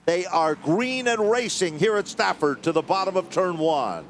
They are green and racing here at Stafford to the bottom of turn one.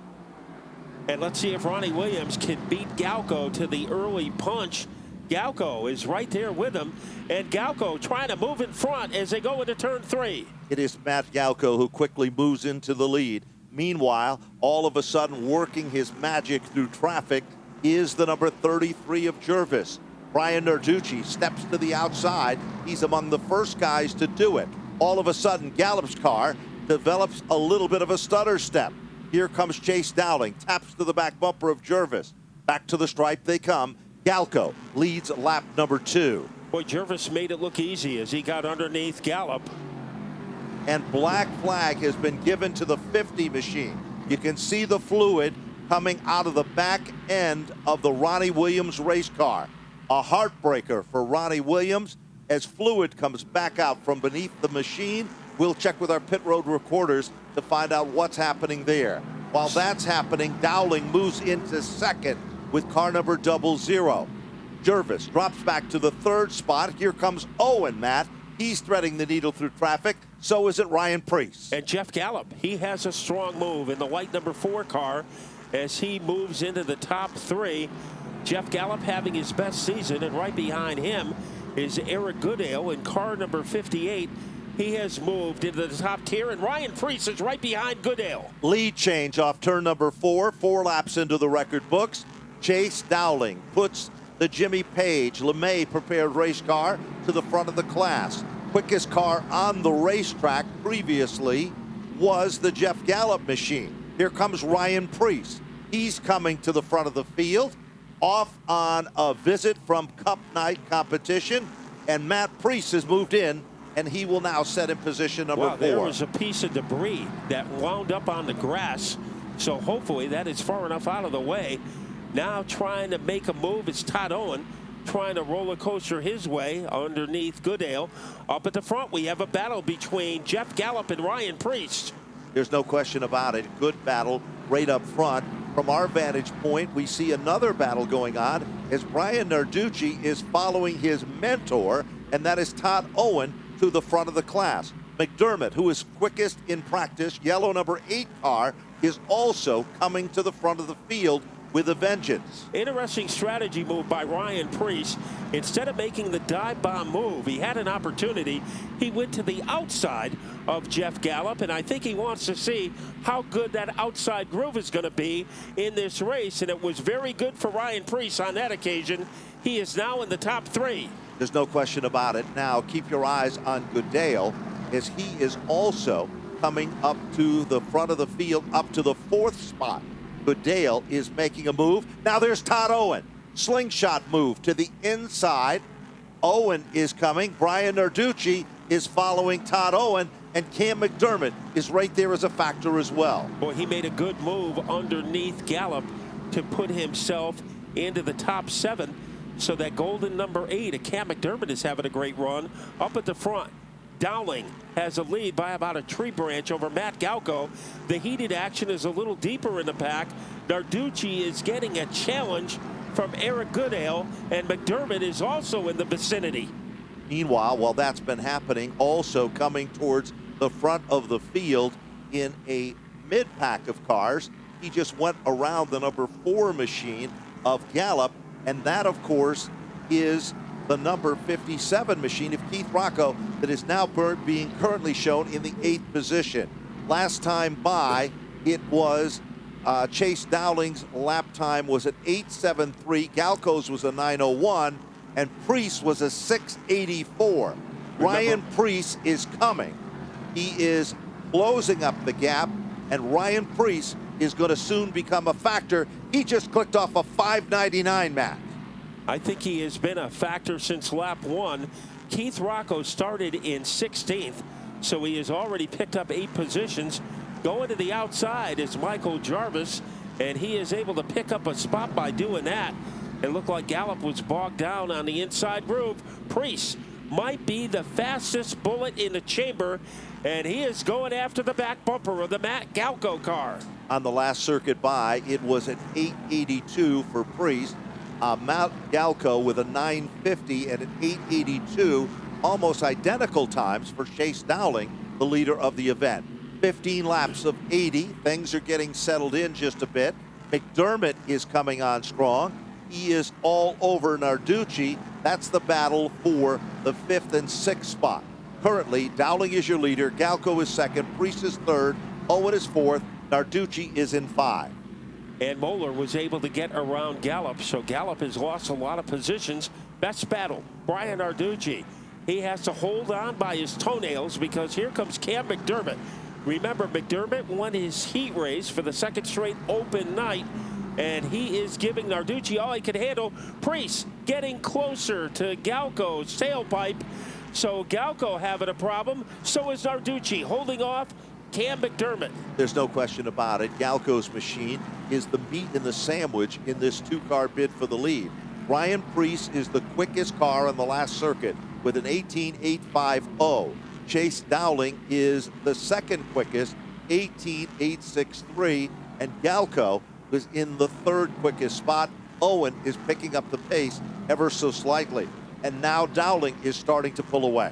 And let's see if Ronnie Williams can beat Galko to the early punch. Galko is right there with him, and Galko trying to move in front as they go into turn three. It is Matt Galko who quickly moves into the lead. Meanwhile, all of a sudden working his magic through traffic is the number 33 of Jervis. Brian Narducci steps to the outside. He's among the first guys to do it. All of a sudden, Gallop's car develops a little bit of a stutter step. Here comes Chase Dowling, taps to the back bumper of Jervis. Back to the stripe they come. Galko leads lap number 2. Boy, Jervis made it look easy as he got underneath Gallup. And black flag has been given to the 50 machine. You can see the fluid coming out of the back end of the Ronnie Williams race car. A heartbreaker for Ronnie Williams as fluid comes back out from beneath the machine. We'll check with our pit road recorders to find out what's happening there. While that's happening, Dowling moves into second with car number 00. Jervis drops back to the third spot. Here comes Owen, Matt. He's threading the needle through traffic. So is it Ryan Preece. And Jeff Gallup, he has a strong move in the white number 4 car as he moves into the top 3. Jeff Gallup having his best season, and right behind him is Eric Goodale in car number 58. He has moved into the top tier, and Ryan Preece is right behind Goodale. Lead change off turn number 4, 4 laps into the record books. Chase Dowling puts the Jimmy Page LeMay prepared race car to the front of the class. Quickest car on the racetrack previously was the Jeff Gallup machine. Here comes Ryan Preece. He's coming to the front of the field, off on a visit from Cup Night competition, and Matt Preece has moved in, and he will now set in position number 4. There was a piece of debris that wound up on the grass, so hopefully that is far enough out of the way. Now trying to make a move is Todd Owen, trying to roller coaster his way underneath Goodale. Up at the front, we have a battle between Jeff Gallup and Ryan Preece. There's no question about it. Good battle right up front. From our vantage point, we see another battle going on as Brian Narducci is following his mentor, and that is Todd Owen, to the front of the class. McDermott, who is quickest in practice, yellow number 8 car, is also coming to the front of the field with a vengeance. Interesting strategy move by Ryan Preece. Instead of making the dive bomb move, he had an opportunity. He went to the outside of Jeff Gallup, and I think he wants to see how good that outside groove is going to be in this race, and it was very good for Ryan Preece on that occasion. He is now in the top 3. There's no question about it. Now keep your eyes on Goodale as he is also coming up to the front of the field, up to the 4th spot. Goodale is making a move. Now there's Todd Owen. Slingshot move to the inside. Owen is coming. Brian Narducci is following Todd Owen, and Cam McDermott is right there as a factor as well. Boy, he made a good move underneath Gallup to put himself into the top 7. So that golden number 8, Cam McDermott, is having a great run. Up at the front, Dowling has a lead by about a tree branch over Matt Galko. The heated action is a little deeper in the pack. Narducci is getting a challenge from Eric Goodale, and McDermott is also in the vicinity. Meanwhile, while that's been happening, also coming towards the front of the field in a mid-pack of cars, he just went around the number 4 machine of Gallup, and that, of course, is the number 57 machine of Keith Rocco that is now being currently shown in the 8th position. Last time by, it was Chase Dowling's lap time was at 8:73. Galko's was a 9:01, and Preece was a 6:84. Ryan Preece is coming. He is closing up the gap, and Ryan Preece is going to soon become a factor. He just clicked off a 5:99, Matt. I think he has been a factor since lap 1. Keith Rocco started in 16th, so he has already picked up 8 positions. Going to the outside is Michael Jarvis, and he is able to pick up a spot by doing that. It looked like Gallup was bogged down on the inside groove. Preece might be the fastest bullet in the chamber, and he is going after the back bumper of the Matt Galko car. On the last circuit by, it was at 8:82 for Preece. Matt Galko with a 9:50 and an 8:82, almost identical times for Chase Dowling the leader of the event. 15 laps of 80. Things are getting settled in just a bit. McDermott is coming on strong. He is all over Narducci. That's the battle for the 5th and 6th spot. Currently, Dowling is your leader. Galko is second. Preece is third. Owen is fourth. Narducci is in 5. And Moeller was able to get around Gallup, so Gallup has lost a lot of positions. Best battle, Brian Narducci. He has to hold on by his toenails because here comes Cam McDermott. Remember, McDermott won his heat race for the 2nd straight open night, and he is giving Narducci all he can handle. Preece getting closer to Galko's tailpipe. So Galko having a problem. So is Narducci holding off Cam McDermott. There's no question about it. Galko's machine is the meat in the sandwich in this 2-car bid for the lead. Ryan Preece is the quickest car on the last circuit with an 18.850. Chase Dowling is the 2nd quickest, 18.863. And Galko is in the 3rd quickest spot. Owen is picking up the pace ever so slightly. And now Dowling is starting to pull away.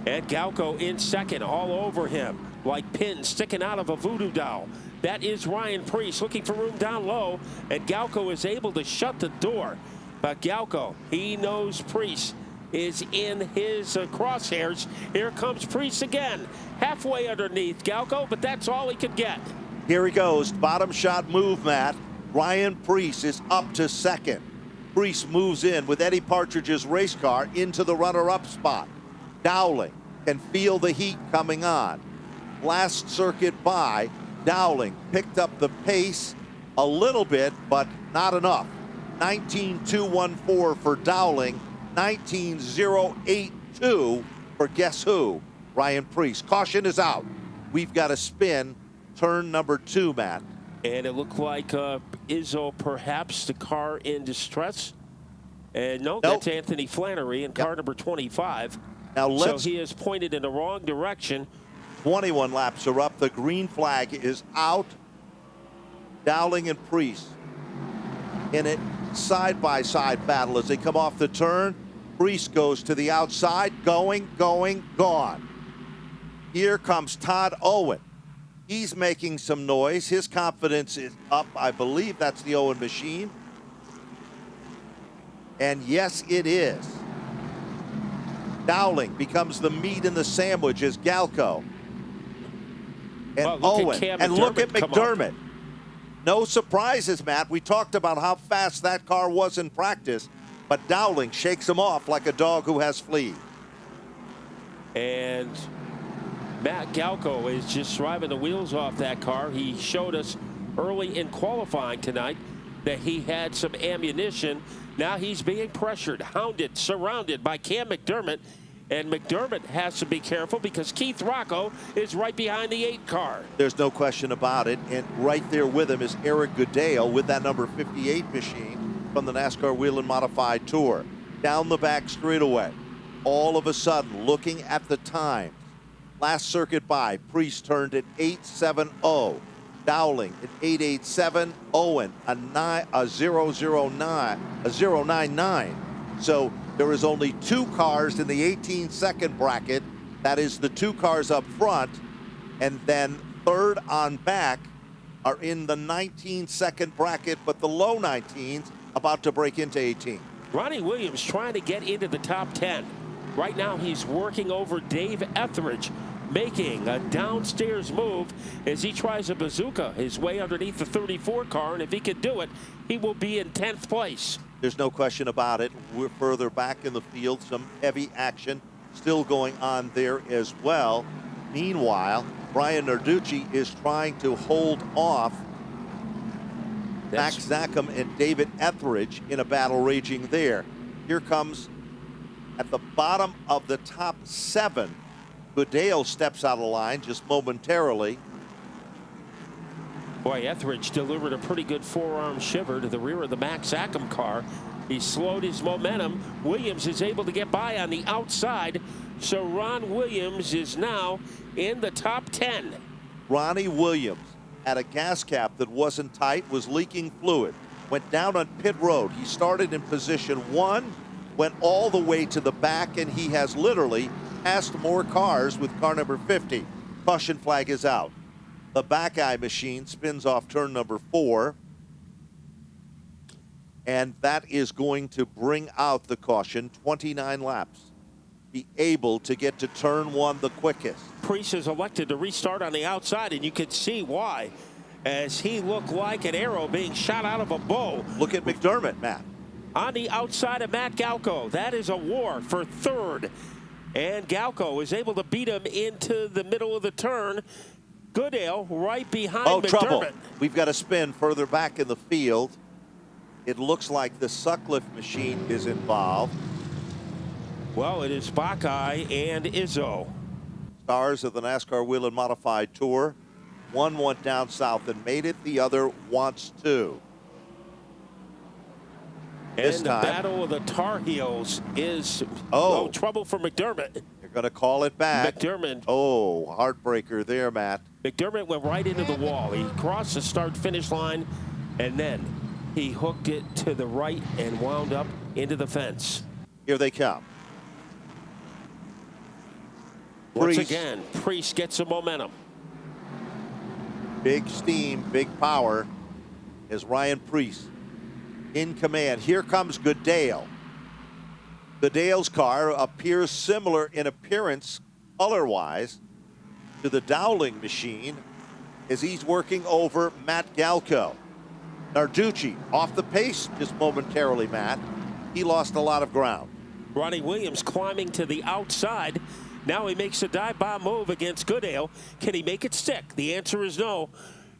And Galko in 2nd, all over him, like pins sticking out of a voodoo doll. That is Ryan Preece looking for room down low, and Galko is able to shut the door. But Galko, he knows Preece is in his crosshairs. Here comes Preece again, halfway underneath Galko, but that's all he could get. Here he goes, bottom shot move, Matt. Ryan Preece is up to 2nd. Preece moves in with Eddie Partridge's race car into the runner-up spot. Dowling can feel the heat coming on. Last circuit by, Dowling picked up the pace a little bit, but not enough. 19.214 for Dowling, 19.082 for guess who? Ryan Preece. Caution is out. We've got a spin, turn number 2, Matt. And it looked like Izzo, perhaps the car in distress. And no, that's Anthony Flannery in car number 25. Now so he is pointed in the wrong direction. 21 laps are up. The green flag is out. Dowling and Preece in it side-by-side battle as they come off the turn. Preece goes to the outside, going, gone. Here comes Todd Owen. He's making some noise. His confidence is up. I believe that's the Owen machine. And yes, it is. Dowling becomes the meat in the sandwich as Galko. And Owen. And look at McDermott. No surprises, Matt. We talked about how fast that car was in practice, but Dowling shakes him off like a dog who has fleas. And Matt Galko is just driving the wheels off that car. He showed us early in qualifying tonight that he had some ammunition. Now he's being pressured, hounded, surrounded by Cam McDermott. And McDermott has to be careful because Keith Rocco is right behind the 8 car. There's no question about it. And right there with him is Eric Goodale with that number 58 machine from the NASCAR Wheel and Modified Tour. Down the back straightaway. All of a sudden, looking at the time, last circuit by, Preece turned at 8.70. Dowling at 8.87. Owen a 0.99. So there is only 2 cars in the 18-second bracket. That is the 2 cars up front. And then 3rd on back are in the 19-second bracket, but the low 19s about to break into 18. Ronnie Williams trying to get into the top 10. Right now he's working over Dave Etheridge, making a downstairs move as he tries a bazooka his way underneath the 34 car. And if he can do it, he will be in 10th place. There's no question about it. We're further back in the field. Some heavy action still going on there as well. Meanwhile, Brian Narducci is trying to hold off Max Zachem and David Etheridge in a battle raging there. Here comes, at the bottom of the top 7, Goodale steps out of line just momentarily. Boy, Etheridge delivered a pretty good forearm shiver to the rear of the Max Zachem car. He slowed his momentum. Williams is able to get by on the outside. So Ron Williams is now in the top 10. Ronnie Williams had a gas cap that wasn't tight, was leaking fluid. Went down on pit road. He started in position 1, went all the way to the back, and he has literally passed more cars with car number 50. Caution flag is out. The Buckeye machine spins off turn number 4. And that is going to bring out the caution, 29 laps. Be able to get to turn 1 the quickest. Preece is elected to restart on the outside, and you can see why, as he looked like an arrow being shot out of a bow. Look at McDermott, Matt. On the outside of Matt Galko. That is a war for third. And Galko is able to beat him into the middle of the turn. Goodale right behind McDermott. Trouble. We've got a spin further back in the field. It looks like the Sutcliffe machine is involved. Well, it is Buckeye and Izzo. Stars of the NASCAR Wheel and Modified Tour. One went down south and made it. The other wants to. And the battle of the Tar Heels is trouble for McDermott. They're going to call it back. McDermott. Oh, heartbreaker there, Matt. McDermott went right into the wall. He crossed the start-finish line, and then he hooked it to the right and wound up into the fence. Here they come. Once again, Preece gets some momentum. Big steam, big power is Ryan Preece in command. Here comes Goodale. Goodale's car appears similar in appearance, color-wise, to the Dowling machine as he's working over Matt Galko. Narducci off the pace just momentarily, Matt. He lost a lot of ground. Ronnie Williams climbing to the outside. Now he makes a dive bomb move against Goodale. Can he make it stick? The answer is no.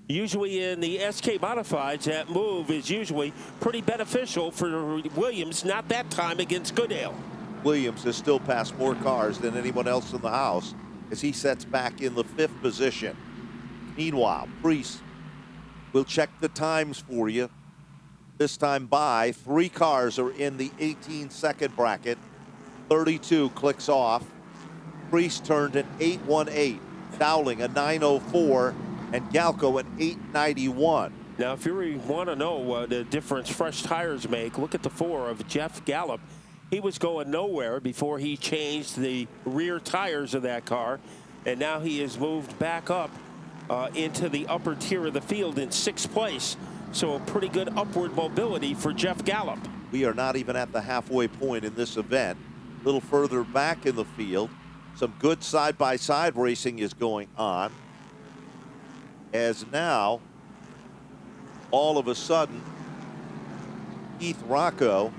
Usually in the SK Modifieds, that move is usually pretty beneficial for Williams. Not that time against Goodale. Williams has still passed more cars than anyone else in the house as he sets back in the 5th position. Meanwhile, Preece will check the times for you. This time by 3 cars are in the 18-second bracket. 32 clicks off. Preece turned an 818, Dowling a 904, and Galko an 891. Now, if you want to know the difference fresh tires make, look at the 4 of Jeff Gallup. He was going nowhere before he changed the rear tires of that car, and now he has moved back up into the upper tier of the field in 6th place. So a pretty good upward mobility for Jeff Gallup. We are not even at the halfway point in this event. A little further back in the field. Some good side-by-side racing is going on. As now, all of a sudden, Keith Rocco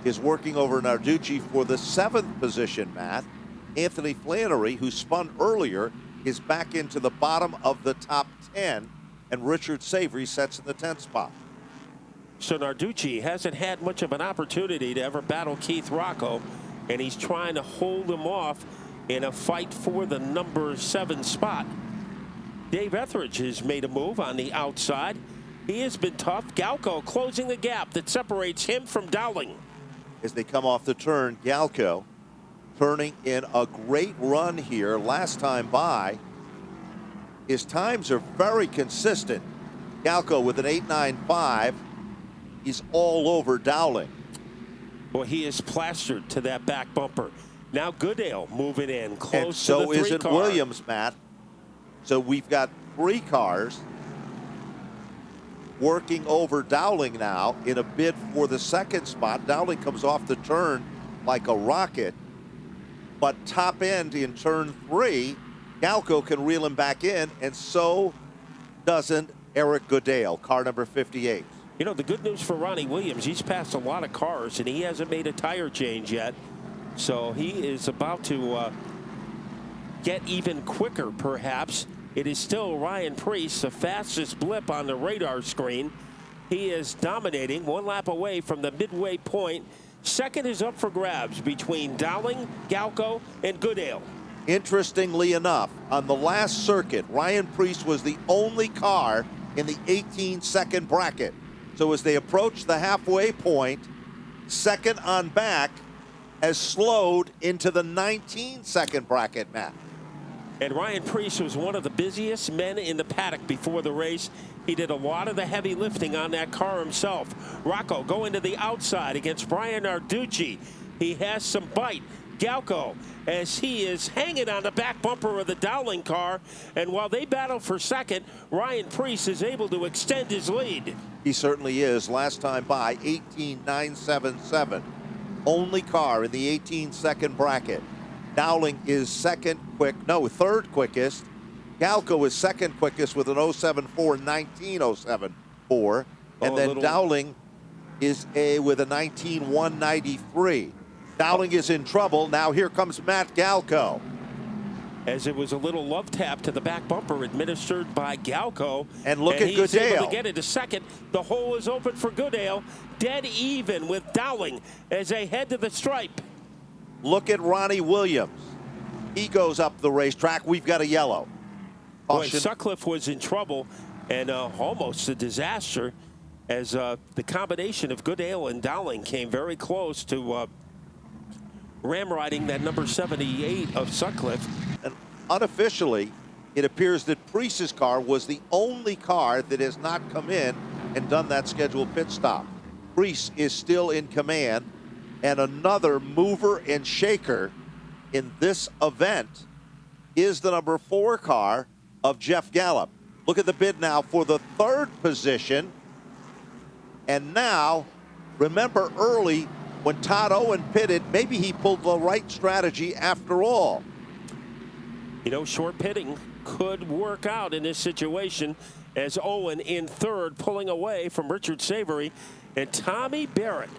is working over Narducci for the 7th position, Matt. Anthony Flannery, who spun earlier, is back into the bottom of the top 10, and Richard Savory sets in the 10th spot. So Narducci hasn't had much of an opportunity to ever battle Keith Rocco, and he's trying to hold him off in a fight for the number 7 spot. Dave Etheridge has made a move on the outside. He has been tough. Galko closing the gap that separates him from Dowling. As they come off the turn, Galko turning in a great run here last time by. His times are very consistent. Galko with an 895. He's all over Dowling. Well, he is plastered to that back bumper. Now Goodale moving in close and to the 3 so isn't car. Williams, Matt. So we've got 3 cars working over Dowling now in a bid for the 2nd spot. Dowling comes off the turn like a rocket, but top end in turn 3, Galko can reel him back in, and so doesn't Eric Goodale, car number 58. You know, the good news for Ronnie Williams, he's passed a lot of cars, and he hasn't made a tire change yet. So he is about to get even quicker, perhaps. It is still Ryan Preece, the fastest blip on the radar screen. He is dominating, 1 lap away from the midway point. 2nd is up for grabs between Dowling, Galko, and Goodale. Interestingly enough, on the last circuit, Ryan Preece was the only car in the 18-second bracket. So as they approach the halfway point, 2nd on back has slowed into the 19-second bracket, Matt. And Ryan Preece was one of the busiest men in the paddock before the race. He did a lot of the heavy lifting on that car himself. Rocco going to the outside against Brian Narducci. He has some bite. Galko as he is hanging on the back bumper of the Dowling car. And while they battle for second, Ryan Preece is able to extend his lead. He certainly is. Last time by 18.977. Only car in the 18-second bracket. Dowling is third quickest. Galko is second quickest with an 074, 19.074. And then Dowling is with a 19.193. Dowling is in trouble. Now here comes Matt Galko. As it was a little love tap to the back bumper administered by Galko. And look at he's Goodale. able to get into second. The hole is open for Goodale. Dead even with Dowling as they head to the stripe. Look at Ronnie Williams. He goes up the racetrack. We've got a yellow. Boy, Sutcliffe was in trouble and almost a disaster as the combination of Goodale and Dowling came very close to ramrodding that number 78 of Sutcliffe. And unofficially, it appears that Preece's car was the only car that has not come in and done that scheduled pit stop. Preece is still in command, and another mover and shaker in this event is the number 4 car of Jeff Gallup. Look at the bid now for the 3rd position. And now, remember early when Todd Owen pitted, maybe he pulled the right strategy after all. You know, short pitting could work out in this situation as Owen in 3rd, pulling away from Richard Savory and Tommy Barrett.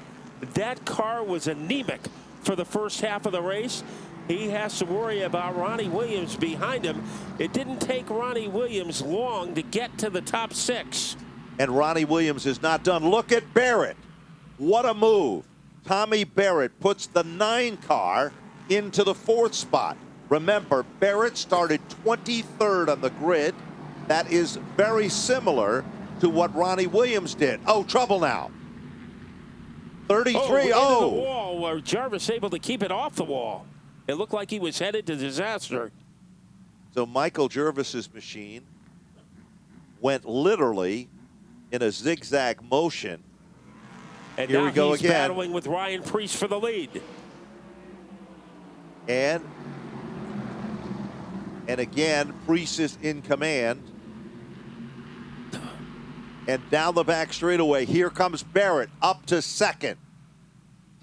That car was anemic for the first half of the race. He has to worry about Ronnie Williams behind him. It didn't take Ronnie Williams long to get to the top 6. And Ronnie Williams is not done. Look at Barrett. What a move. Tommy Barrett puts the 9 car into the 4th spot. Remember, Barrett started 23rd on the grid. That is very similar to what Ronnie Williams did. Oh, trouble now. 33. Into the wall, where Jarvis able to keep it off the wall. It looked like he was headed to disaster. So Michael Jervis's machine went literally in a zigzag motion. And here now we go he's again. Battling with Ryan Preece for the lead. And again, Preece is in command. And down the back straightaway, here comes Barrett up to 2nd.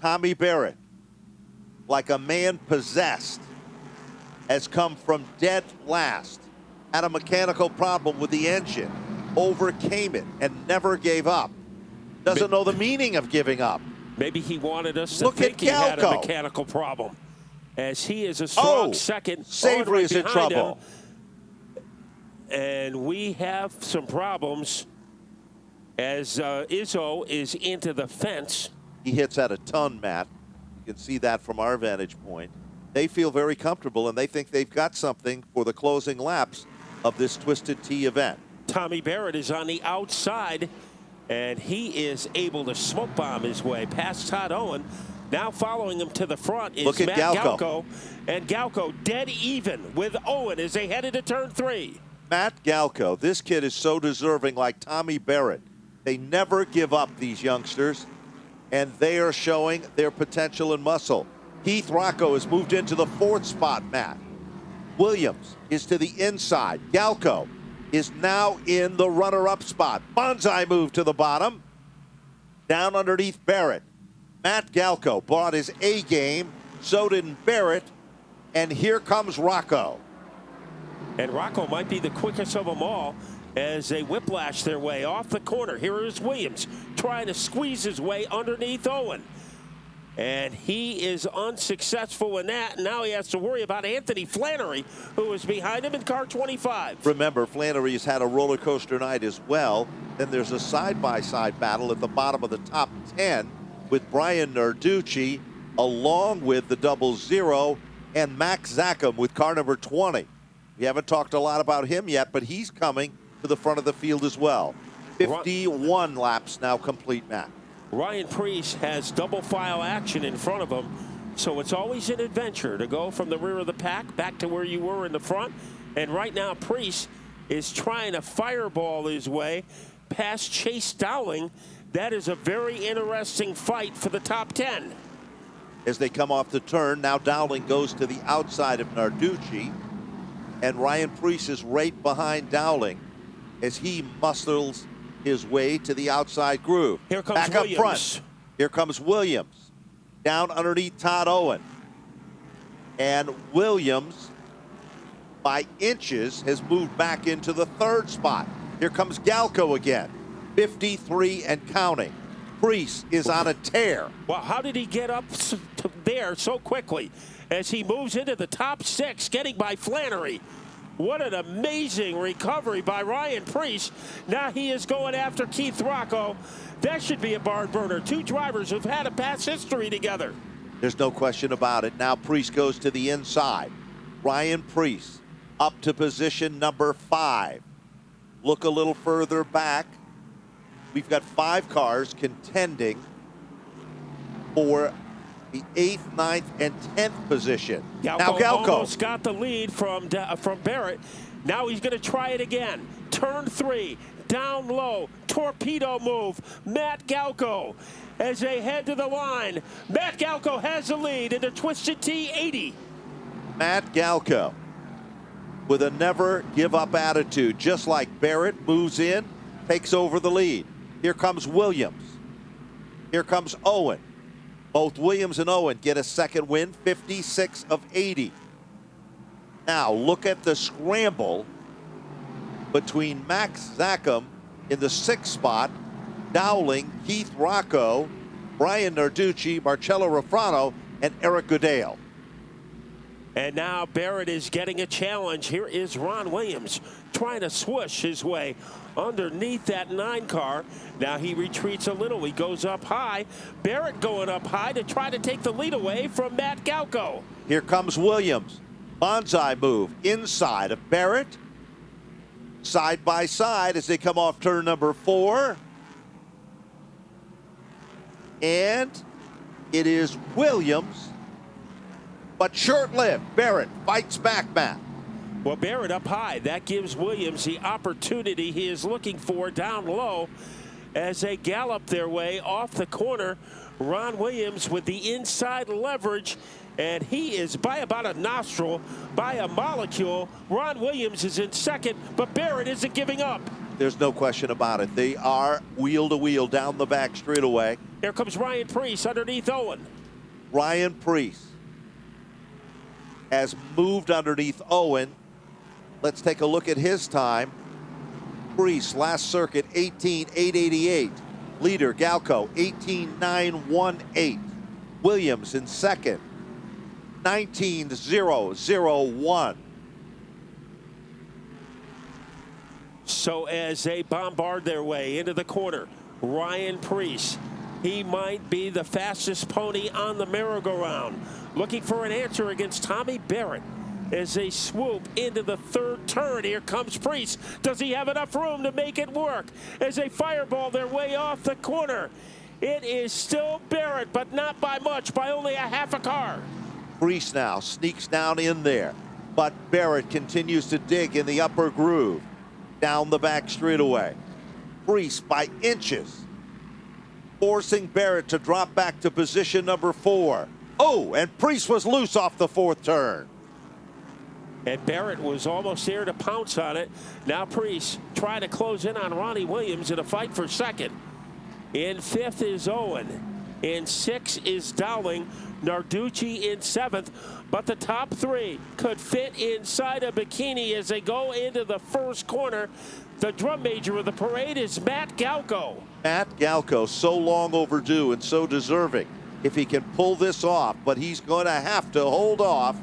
Tommy Barrett, like a man possessed, has come from dead last. Had a mechanical problem with the engine, overcame it, and never gave up. Doesn't know the meaning of giving up. Maybe he wanted us to think he had a mechanical problem, as he is a strong second. Savory is in trouble. And we have some problems as Izzo is into the fence. He hits at a ton, Matt. You can see that from our vantage point. They feel very comfortable, and they think they've got something for the closing laps of this Twisted Tea event. Tommy Barrett is on the outside, and he is able to smoke bomb his way past Todd Owen. Now following him to the front is Matt Galko. And Galko dead even with Owen as they headed to turn 3. Matt Galko, this kid is so deserving, like Tommy Barrett. They never give up, these youngsters, and they are showing their potential and muscle. Keith Rocco has moved into the 4th spot, Matt. Williams is to the inside. Galko is now in the runner-up spot. Bonsai move to the bottom. Down underneath Barrett. Matt Galko brought his A game. So did Barrett. And here comes Rocco. And Rocco might be the quickest of them all as they whiplash their way off the corner. Here is Williams trying to squeeze his way underneath Owen. And he is unsuccessful in that. Now he has to worry about Anthony Flannery, who is behind him in car 25. Remember, Flannery's had a roller coaster night as well. Then there's a side-by-side battle at the bottom of the top 10 with Brian Narducci, along with the 00 and Max Zackham with car number 20. We haven't talked a lot about him yet, but he's coming to the front of the field as well. 51 laps now complete, Matt. Ryan Preece has double file action in front of him, so it's always an adventure to go from the rear of the pack back to where you were in the front. And right now, Preece is trying to fireball his way past Chase Dowling. That is a very interesting fight for the top 10. as they come off the turn. Now Dowling goes to the outside of Narducci, and Ryan Preece is right behind Dowling as he muscles his way to the outside groove. Here comes back Williams. up front. Here comes Williams down underneath Todd Owen, and Williams by inches has moved back into the third spot. Here comes Galko again, 53 and counting. Preece is on a tear. Well, how did he get up to there so quickly as he moves into the top 6, getting by Flannery? What an amazing recovery by Ryan Preece. Now he is going after Keith Rocco. That should be a barn burner. Two drivers who've had a past history together. There's no question about it. Now Preece goes to the inside. Ryan Preece up to position number 5. Look a little further back. We've got 5 cars contending for the 8th, 9th, and 10th position. Galko now Galko almost got the lead from Barrett. Now he's going to try it again. Turn 3, down low, torpedo move. Matt Galko as they head to the line. Matt Galko has the lead in the Twisted Tea 80. Matt Galko with a never give up attitude, just like Barrett moves in, takes over the lead. Here comes Williams. Here comes Owen. Both Williams and Owen get a second win, 56 of 80. Now look at the scramble between Max Zackham in the 6th spot, Dowling, Keith Rocco, Brian Narducci, Marcello Rafrano, and Eric Goodale. And now Barrett is getting a challenge. Here is Ron Williams trying to swoosh his way underneath that 9 car. Now he retreats a little. He goes up high. Barrett going up high to try to take the lead away from Matt Galko. Here comes Williams. Bonsai move inside of Barrett. Side by side as they come off turn number 4. And it is Williams, but short-lived. Barrett fights back, Matt. Well, Barrett up high. That gives Williams the opportunity he is looking for down low as they gallop their way off the corner. Ron Williams with the inside leverage, and he is by about a nostril, by a molecule. Ron Williams is in second, but Barrett isn't giving up. There's no question about it. They are wheel to wheel down the back straightaway. Here comes Ryan Preece underneath Owen. Ryan Preece has moved underneath Owen. Let's take a look at his time. Preece, last circuit, 18.888. Leader, Galko, 18.918. Williams in second, 19.001. So as they bombard their way into the corner, Ryan Preece, he might be the fastest pony on the merry-go-round, looking for an answer against Tommy Barrett as they swoop into the 3rd turn. Here comes Preece. Does he have enough room to make it work as they fireball their way off the corner? It is still Barrett, but not by much, by only a half a car. Preece now sneaks down in there, but Barrett continues to dig in the upper groove down the back straightaway. Preece by inches, forcing Barrett to drop back to position number 4. Oh, and Preece was loose off the 4th turn. And Barrett was almost there to pounce on it. Now Preece trying to close in on Ronnie Williams in a fight for second. In 5th is Owen. In 6th is Dowling. Narducci in 7th. But the top 3 could fit inside a bikini as they go into the 1st corner. The drum major of the parade is Matt Galko. Matt Galko, so long overdue and so deserving if he can pull this off, but he's going to have to hold off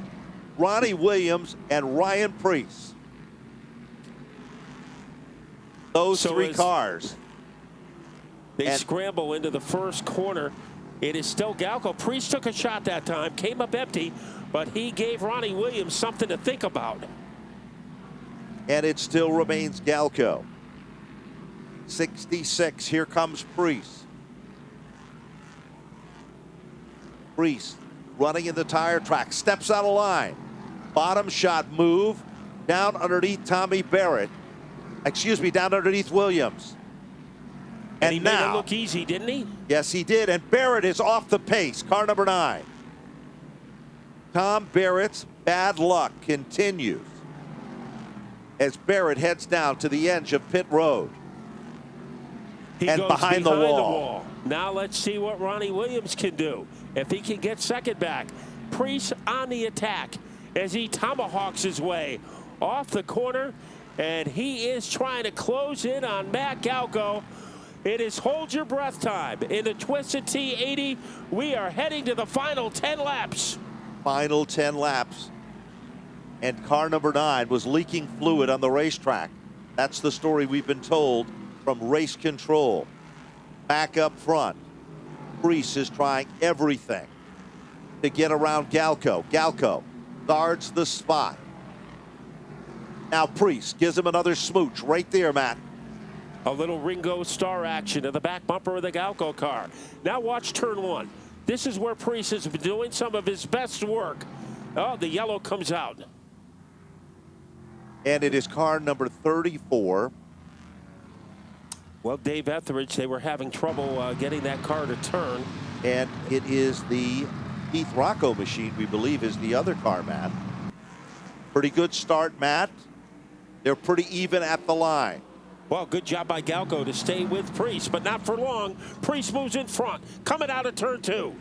Ronnie Williams and Ryan Preece. Those 3 cars. They scramble into the 1st corner. It is still Galko. Preece took a shot that time, came up empty, but he gave Ronnie Williams something to think about. And it still remains Galko. 66, here comes Preece. Preece running in the tire track, steps out of line. Bottom shot move down underneath Tommy Barrett. Excuse me, down underneath Williams. And he made it look easy, didn't he? Yes, he did. And Barrett is off the pace. Car number 9. Tom Barrett's bad luck continues as Barrett heads down to the edge of pit road. He and goes behind the wall. Now let's see what Ronnie Williams can do. If he can get second back. Preece on the attack as he tomahawks his way off the corner. And he is trying to close in on Matt Galko. It is hold your breath time. In the Twisted T80, we are heading to the final 10 laps. Final 10 laps. And car number 9 was leaking fluid on the racetrack. That's the story we've been told from race control. Back up front, Preece is trying everything to get around Galko. Galko guards the spot. Now Preece gives him another smooch right there, Matt. A little Ringo Starr action in the back bumper of the Galko car. Now watch turn 1. This is where Preece has been doing some of his best work. Oh, the yellow comes out. And it is car number 34. Well, Dave Etheridge, they were having trouble getting that car to turn. And it is the Keith Rocco machine, we believe, is the other car, Matt. Pretty good start, Matt. They're pretty even at the line. Well, good job by Galko to stay with Preece, but not for long. Preece moves in front, coming out of turn 2.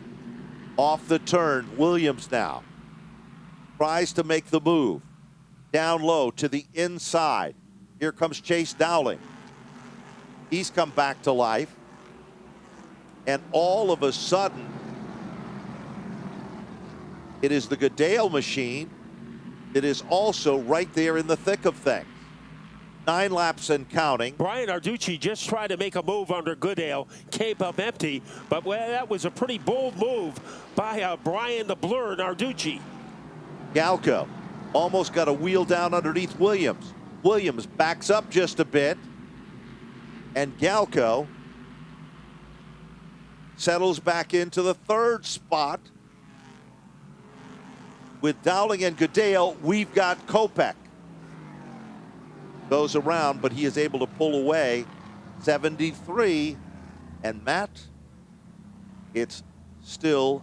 Off the turn, Williams now tries to make the move. Down low to the inside. Here comes Chase Dowling. He's come back to life. And all of a sudden, it is the Goodale machine that is also right there in the thick of things. 9 laps and counting. Brian Arducci just tried to make a move under Goodale, came up empty, but well, that was a pretty bold move by Brian the Blur Narducci. Galko almost got a wheel down underneath Williams. Williams backs up just a bit, and Galko settles back into the 3rd spot. With Dowling and Goodale, we've got Kopech. Goes around, but he is able to pull away 73. And Matt, it's still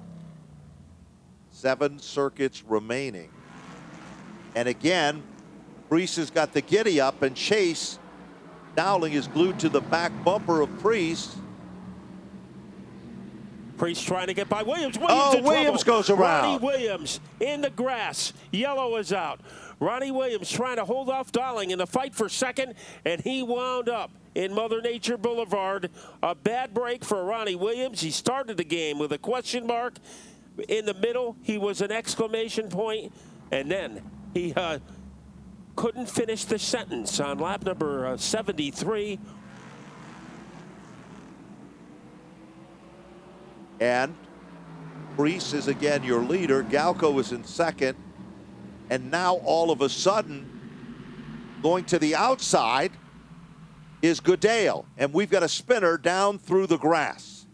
7 circuits remaining. And again, Preece has got the giddy up, and Chase Dowling is glued to the back bumper of Preece. Preece trying to get by Williams. Williams goes around. Ronnie Williams in the grass. Yellow is out. Ronnie Williams trying to hold off Dowling in the fight for second, and he wound up in Mother Nature Boulevard. A bad break for Ronnie Williams. He started the game with a question mark. In the middle, he was an exclamation point, and then he couldn't finish the sentence on lap number 73. And Preece is again your leader. Galko is in second. And now all of a sudden, going to the outside is Goodale. And we've got a spinner down through the grass.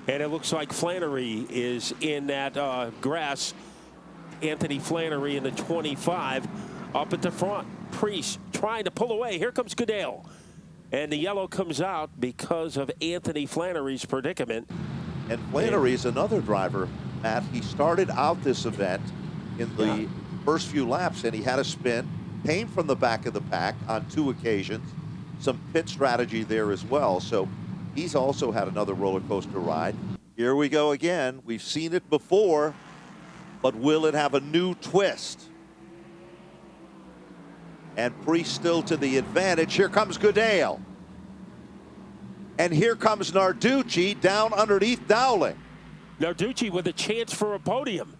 And it looks like Flannery is in that grass. Anthony Flannery in the 25 up at the front. Preece trying to pull away. Here comes Goodale. And the yellow comes out because of Anthony Flannery's predicament. And Flannery is another driver, Matt. He started out this event in the first few laps, and he had a spin, came from the back of the pack on 2 occasions. Some pit strategy there as well. So he's also had another roller coaster ride. Here we go again. We've seen it before, but will it have a new twist? And Preece still to the advantage. Here comes Goodale. And here comes Narducci down underneath Dowling. Narducci with a chance for a podium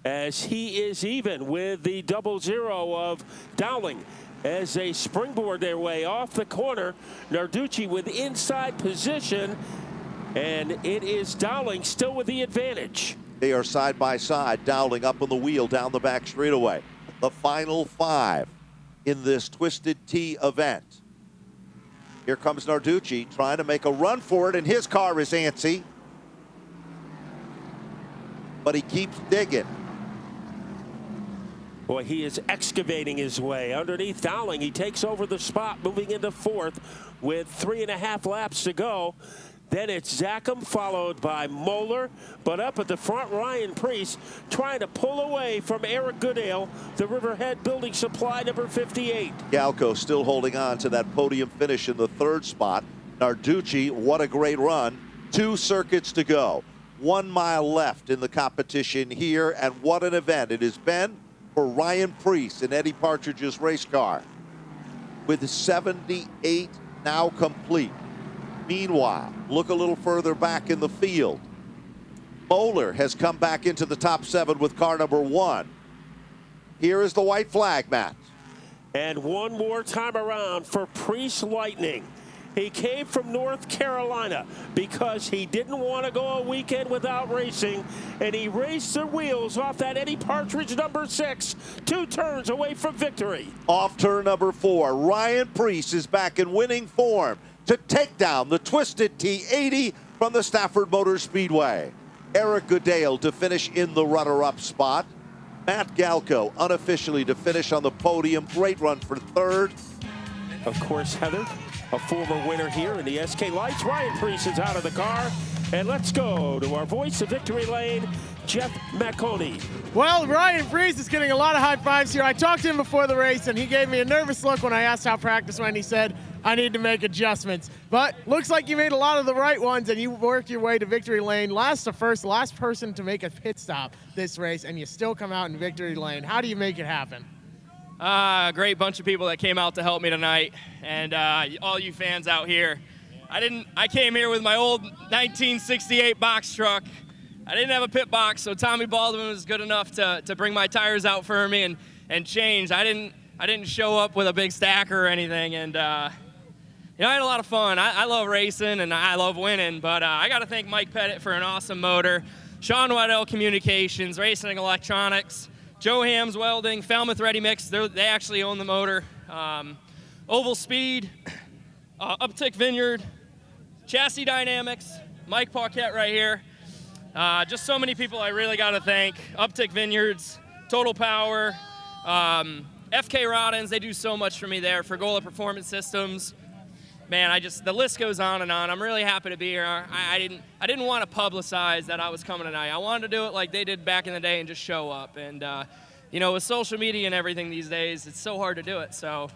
as he is even with the 00 of Dowling as they springboard their way off the corner. Narducci with inside position, and it is Dowling still with the advantage. They are side by side. Dowling up on the wheel down the back straightaway. The final 5 in this Twisted T event. Here comes Narducci trying to make a run for it, and his car is antsy. But he keeps digging. Boy, he is excavating his way underneath Dowling. He takes over the spot, moving into 4th with 3.5 laps to go. Then it's Zachem, followed by Moeller. But up at the front, Ryan Preece trying to pull away from Eric Goodale, the Riverhead Building Supply number 58. Galko still holding on to that podium finish in the 3rd spot. Narducci, what a great run. 2 circuits to go. 1 mile left in the competition here, and what an event it has been for Ryan Preece in Eddie Partridge's race car. With 78 now complete. Meanwhile, look a little further back in the field. Moeller has come back into the top 7 with car number 1. Here is the white flag, Matt. And one more time around for Preece Lightning. He came from North Carolina because he didn't want to go a weekend without racing, and he raced the wheels off that Eddie Partridge number 6, 2 turns away from victory. Off turn number 4, Ryan Preece is back in winning form to take down the Twisted T80 from the Stafford Speedway. Eric Goodale to finish in the runner-up spot. Matt Galko unofficially to finish on the podium. Great run for 3rd. Of course, Heather, a former winner here in the SK Lights. Ryan Preece is out of the car. And let's go to our voice of victory lane, Jeff McConey. Well, Ryan Preece is getting a lot of high fives here. I talked to him before the race, and he gave me a nervous look when I asked how practice went. He said, I need to make adjustments. But looks like you made a lot of the right ones, and you worked your way to victory lane. Last person to make a pit stop this race, and you still come out in victory lane. How do you make it happen? A great bunch of people that came out to help me tonight, and all you fans out here. I came here with my old 1968 box truck. I didn't have a pit box, so Tommy Baldwin was good enough to bring my tires out for me and change. I didn't show up with a big stacker or anything, and I had a lot of fun. I love racing and I love winning, but I got to thank Mike Pettit for an awesome motor, Sean Waddell Communications, Racing Electronics, Joe Hams Welding, Falmouth Ready Mix. They actually own the motor. Oval Speed, Uptick Vineyard, Chassis Dynamics, Mike Paquette right here. Just so many people I really got to thank. Uptick Vineyards, Total Power, FK Roddins, they do so much for me there. Fergola Performance Systems. Man, the list goes on and on. I'm really happy to be here. I didn't want to publicize that I was coming tonight. I wanted to do it like they did back in the day and just show up. And with social media and everything these days, it's so hard to do it. So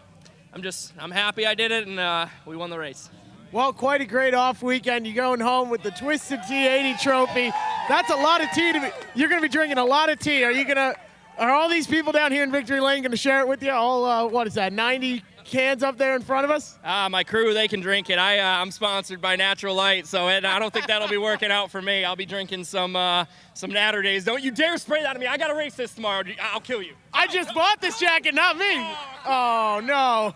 I'm happy I did it, and we won the race. Well, quite a great off weekend. You're going home with the Twisted T80 trophy. That's a lot of tea you're going to be drinking a lot of tea. Are all these people down here in Victory Lane going to share it with you? All, 90 cans up there in front of us? My crew, they can drink it. I'm sponsored by Natural Light, so I don't think that'll be working out for me. I'll be drinking some Natter Days. Don't you dare spray that on me. I got to race this tomorrow. I'll kill you. I just bought this jacket, not me. Oh, no.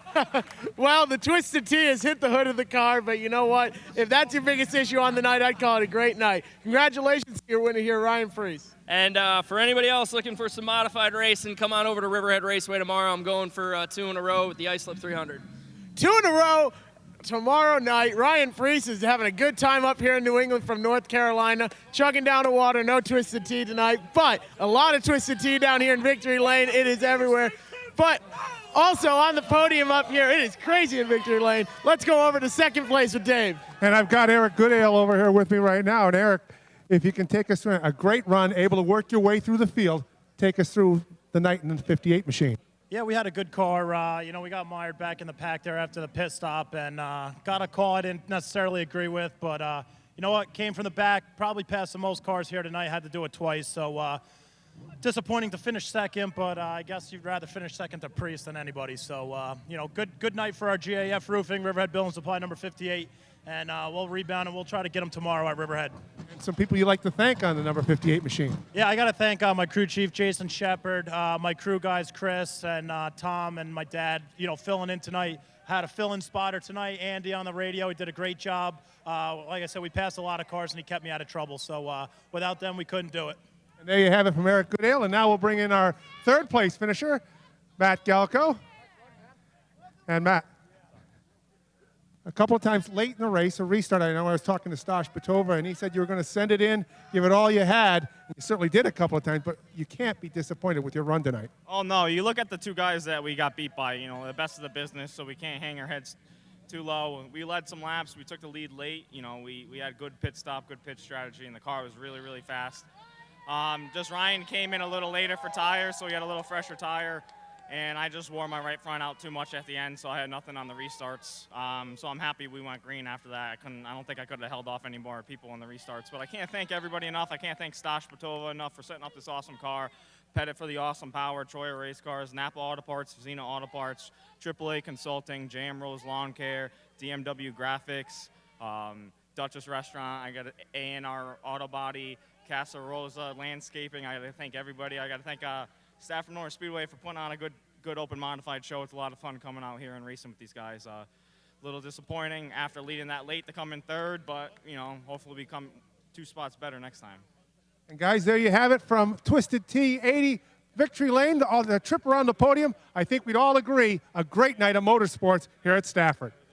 Well, the Twisted T has hit the hood of the car, but you know what? If that's your biggest issue on the night, I'd call it a great night. Congratulations to your winner here, Ryan Preece. And for anybody else looking for some modified racing, come on over to Riverhead Raceway tomorrow. I'm going for 2 in a row with the Islip 300. 2 in a row tomorrow night. Ryan Preece is having a good time up here in New England from North Carolina, chugging down the water. No Twisted Tea tonight, but a lot of Twisted Tea down here in Victory Lane. It is everywhere. But also on the podium up here, it is crazy in Victory Lane. Let's go over to second place with Dave. And I've got Eric Goodale over here with me right now. And Eric, if you can take us through a great run, able to work your way through the field, take us through the night in the 58 machine. Yeah, we had a good car. We got mired back in the pack there after the pit stop, and got a call I didn't necessarily agree with, but you know what? Came from the back, probably passed the most cars here tonight. Had to do it twice, so disappointing to finish second, but I guess you'd rather finish second to Preece than anybody. So good night for our GAF Roofing, Riverhead Building Supply number 58. And we'll rebound, and we'll try to get them tomorrow at Riverhead. And some people you like to thank on the number 58 machine. Yeah, I got to thank my crew chief, Jason Shepard, my crew guys, Chris and Tom, and my dad, filling in tonight. Had a fill-in spotter tonight, Andy, on the radio. He did a great job. Like I said, we passed a lot of cars, and he kept me out of trouble. So without them, we couldn't do it. And there you have it from Eric Goodale. And now we'll bring in our third place finisher, Matt Galko. And Matt, a couple of times late in the race, a restart, I was talking to Stash Petova, and he said you were going to send it in, give it all you had. You certainly did a couple of times, but you can't be disappointed with your run tonight. Oh, no. You look at the 2 guys that we got beat by, the best of the business, so we can't hang our heads too low. We led some laps. We took the lead late. You know, we had good pit stop, good pit strategy, and the car was really, really fast. Just Ryan came in a little later for tires, so he had a little fresher tire. And I just wore my right front out too much at the end, so I had nothing on the restarts. So I'm happy we went green after that. I don't think I could have held off any more people on the restarts. But I can't thank everybody enough. I can't thank Stash Patova enough for setting up this awesome car. Pettit for the awesome power, Troyer Race Cars, Napa Auto Parts, Zena Auto Parts, AAA Consulting, JM Rose Lawn Care, DMW Graphics, Duchess Restaurant. I got A&R Auto Body, Casa Rosa Landscaping. I got to thank everybody. I got to thank Stafford Speedway for putting on a good open modified show. It's a lot of fun coming out here and racing with these guys. A little disappointing after leading that late to come in third, but you know, hopefully we come 2 spots better next time. And guys, there you have it from Twisted Tea 80 Victory Lane, the trip around the podium. I think we'd all agree, a great night of motorsports here at Stafford.